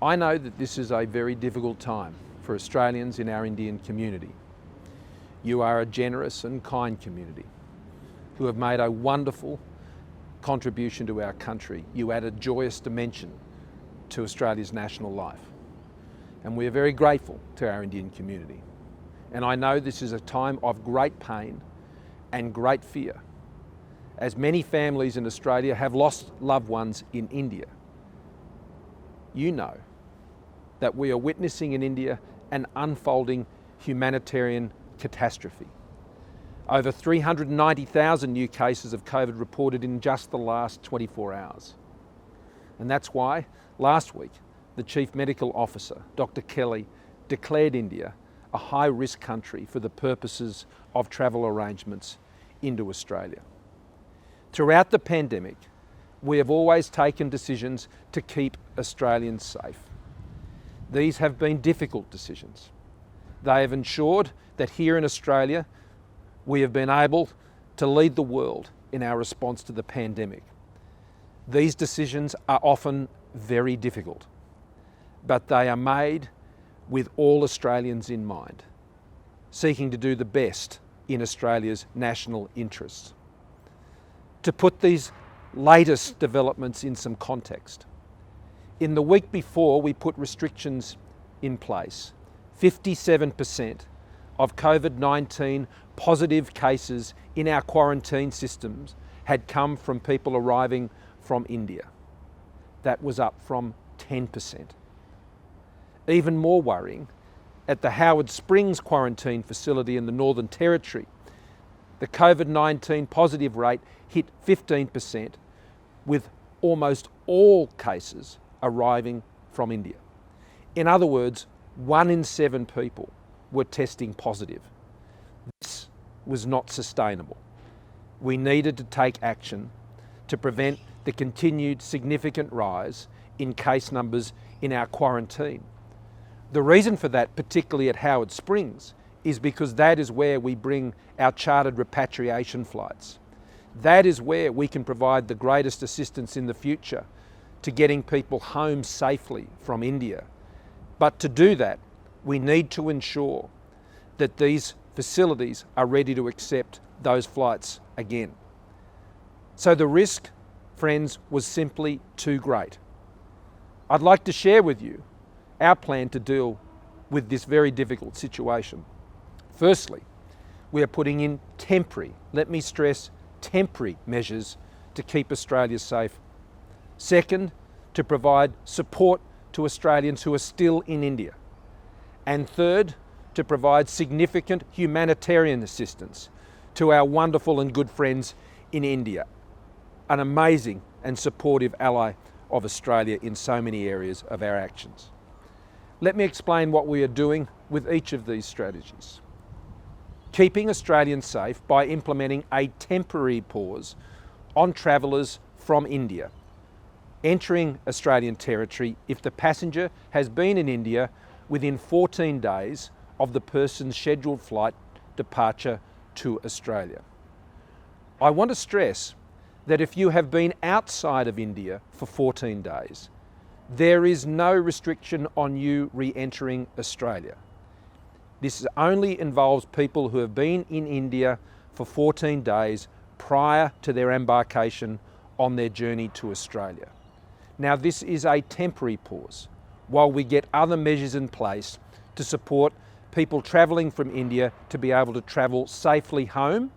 I know that this is a very difficult time for Australians in our Indian community. You are a generous and kind community who have made a wonderful contribution to our country. You add a joyous dimension to Australia's national life. And we are very grateful to our Indian community. And I know this is a time of great pain and great fear, as many families in Australia have lost loved ones in India. You know that we are witnessing in India an unfolding humanitarian catastrophe. Over 390,000 new cases of COVID reported in just the last 24 hours. And that's why last week, the Chief Medical Officer, Dr. Kelly, declared India a high-risk country for the purposes of travel arrangements into Australia. Throughout the pandemic, we have always taken decisions to keep Australians safe. These have been difficult decisions. They have ensured that here in Australia, we have been able to lead the world in our response to the pandemic. These decisions are often very difficult, but they are made with all Australians in mind, seeking to do the best in Australia's national interests. To put these latest developments in some context, in the week before we put restrictions in place, 57% of COVID-19 positive cases in our quarantine systems had come from people arriving from India. That was up from 10%. Even more worrying, at the Howard Springs quarantine facility in the Northern Territory, the COVID-19 positive rate hit 15%, with almost all cases arriving from India. In other words, 1 in 7 people were testing positive. This was not sustainable. We needed to take action to prevent the continued significant rise in case numbers in our quarantine. The reason for that, particularly at Howard Springs, is because that is where we bring our chartered repatriation flights. That is where we can provide the greatest assistance in the future to getting people home safely from India. But to do that, we need to ensure that these facilities are ready to accept those flights again. So the risk, friends, was simply too great. I'd like to share with you our plan to deal with this very difficult situation. Firstly, we are putting in temporary, let me stress, temporary measures to keep Australia safe. Second, to provide support to Australians who are still in India. And third, to provide significant humanitarian assistance to our wonderful and good friends in India, an amazing and supportive ally of Australia in so many areas of our actions. Let me explain what we are doing with each of these strategies. Keeping Australians safe by implementing a temporary pause on travellers from India entering Australian territory if the passenger has been in India within 14 days of the person's scheduled flight departure to Australia. I want to stress that if you have been outside of India for 14 days, there is no restriction on you re-entering Australia. This only involves people who have been in India for 14 days prior to their embarkation on their journey to Australia. Now, this is a temporary pause while we get other measures in place to support people travelling from India to be able to travel safely home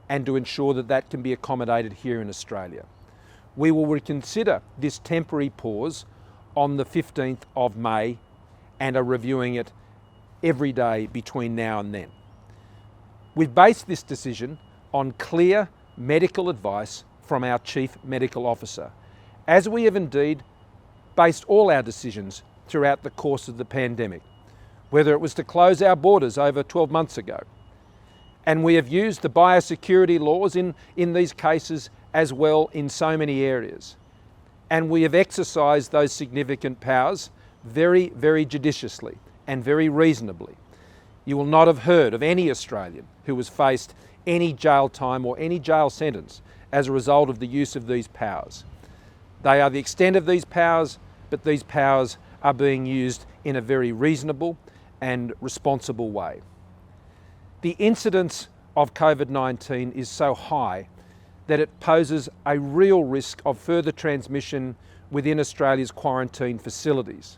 and to ensure that that can be accommodated here in Australia. We will reconsider this temporary pause on the 15th of May and are reviewing it every day between now and then. We've based this decision on clear medical advice from our Chief Medical Officer, as we have indeed based all our decisions throughout the course of the pandemic, whether it was to close our borders over 12 months ago. And we have used the biosecurity laws in these cases as well in so many areas. And we have exercised those significant powers very, very judiciously and very reasonably. You will not have heard of any Australian who has faced any jail time or any jail sentence as a result of the use of these powers. They are the extent of these powers, but these powers are being used in a very reasonable and responsible way. The incidence of COVID-19 is so high that it poses a real risk of further transmission within Australia's quarantine facilities.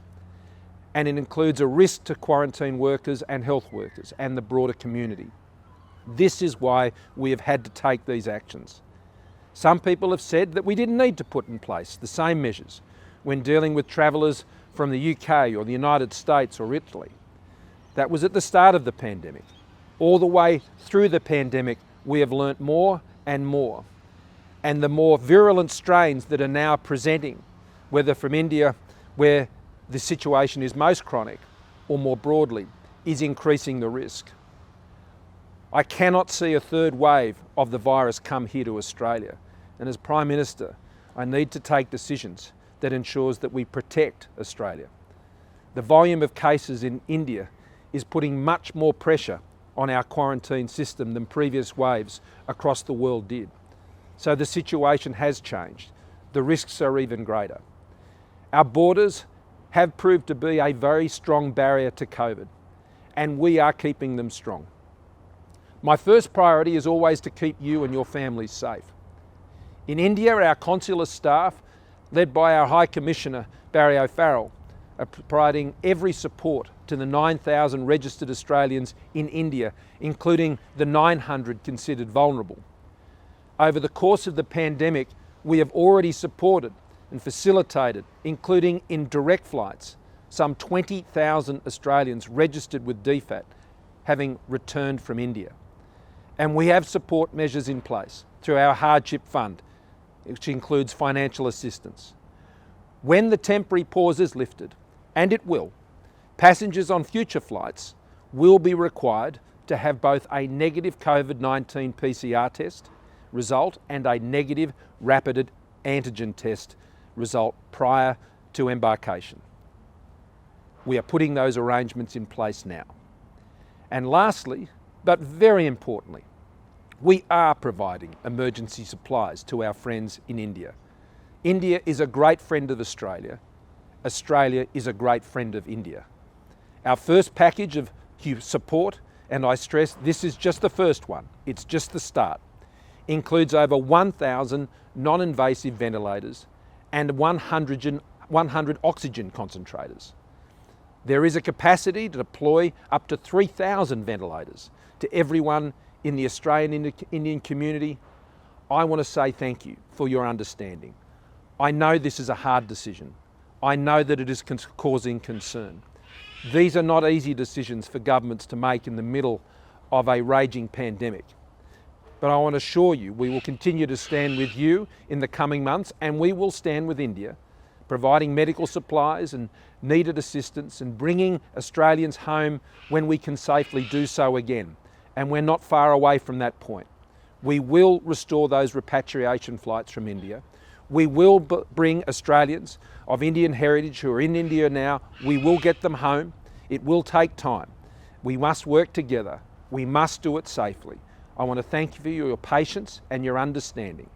And it includes a risk to quarantine workers and health workers and the broader community. This is why we have had to take these actions. Some people have said that we didn't need to put in place the same measures when dealing with travellers from the UK or the United States or Italy. That was at the start of the pandemic. All the way through the pandemic, we have learnt more and more. And the more virulent strains that are now presenting, whether from India, where the situation is most chronic, or more broadly, is increasing the risk. I cannot see a third wave of the virus come here to Australia. And as Prime Minister, I need to take decisions that ensures that we protect Australia. The volume of cases in India is putting much more pressure on our quarantine system than previous waves across the world did. So the situation has changed. The risks are even greater. Our borders have proved to be a very strong barrier to COVID, and we are keeping them strong. My first priority is always to keep you and your families safe. In India, our consular staff, led by our High Commissioner, Barry O'Farrell, are providing every support to the 9,000 registered Australians in India, including the 900 considered vulnerable. Over the course of the pandemic, we have already supported and facilitated, including in direct flights, some 20,000 Australians registered with DFAT having returned from India. And we have support measures in place through our hardship fund, which includes financial assistance. When the temporary pause is lifted, and it will, passengers on future flights will be required to have both a negative COVID-19 PCR test result and a negative rapid antigen test result prior to embarkation. We are putting those arrangements in place now. And lastly, but very importantly, we are providing emergency supplies to our friends in India. India is a great friend of Australia. Australia is a great friend of India. Our first package of support, and I stress this is just the first one, it's just the start, includes over 1,000 non-invasive ventilators and 100 oxygen concentrators. There is a capacity to deploy up to 3,000 ventilators to everyone in the Australian Indian community. I want to say thank you for your understanding. I know this is a hard decision. I know that it is causing concern. These are not easy decisions for governments to make in the middle of a raging pandemic. But I want to assure you we will continue to stand with you in the coming months, and we will stand with India, providing medical supplies and needed assistance and bringing Australians home when we can safely do so again. And we're not far away from that point. We will restore those repatriation flights from India. We will bring Australians of Indian heritage who are in India now, we will get them home. It will take time. We must work together. We must do it safely. I want to thank you for your patience and your understanding.